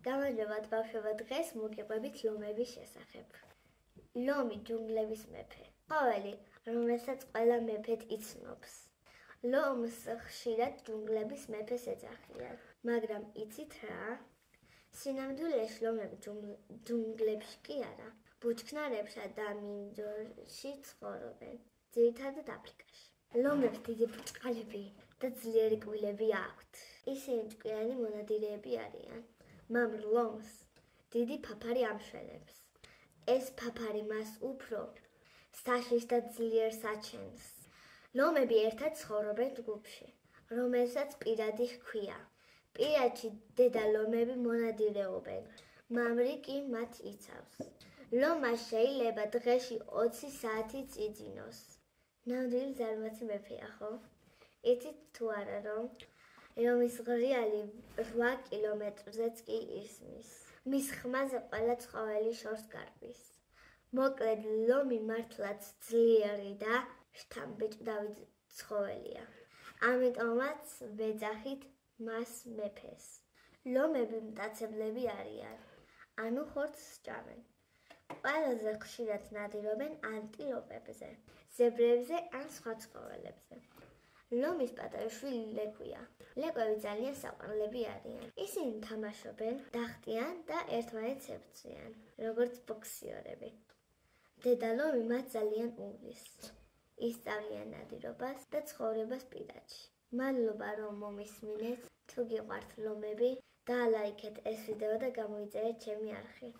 გამარჯობათ ბავშვებო, დღეს მოგიყვებით ლომების შესახებ. ლომი ჯუნგლების მეფე. ყოველი, რომელსაც ყველა მეფედ იცნობს. ლომს ხშირად ჯუნგლების მეფეს ეძახიან. მაგრამ იცით რა? სინამდვილეში ლომები ჯუნგლებში კი არა, ბუჩქნარებსა და მინდორში ცხოვრობენ, ძირითადად აფრიკაში. ლომებს დიდი ბრჭყალები და ძლიერი კბილები აქვთ. ისინი ჭკვიანი მონადირეები არიან. მამრ ლომს დიდი ფაფარი ამშვენებს. ეს ფაფარი მას უფრო საშიშ და ძლიერს აჩენს. ლომები ერთად ცხოვრობენ ჯგუფში, რომელსაც პირადი ჰქვია. პირადში დედა ლომები მონადირეობენ, მამრი კი მათ იცავს. ლომა შეიძლება დღეში 20 საათი წიძინოს. ნამდვილი ზარმაცი მეფეა, ხო? იცით თუ არა, რომ ლომის ღრიალი 8 კილომეტრზეც კი ისმის. მის ხმაზე ყველა ცხოველი შორს გარბის. მოკლედ, ლომი მართლაც ძლიერი და შთამბეჭდავი ცხოველია. ამიტომაც ვეძახით მას მეფეს. ლომები მტაცებლები არიან, ანუ ხორცს ჭამენ. ყველაზე ხშირად ნადირობენ ანტილოპებზე, ზებრებზე ან სხვა ცხოველებზე. ლომის პატარა შვილი ლეკვია. ლეკვები ძალიან საყვარლები არიან. ისინი თამაშობენ, დახტიან და ერთმანეთს ებრძვიან, როგორც ბოქსიორები. დედა ლომი მათ ძალიან უვლის. ისწავლიან ნადირობას და ცხოვრებას პირადში. მადლობა რომ მომისმინეთ. თუ გიყვართ ლომები, დაალაიქეთ ეს ვიდეო და გამოიწერეთ ჩემი არხი.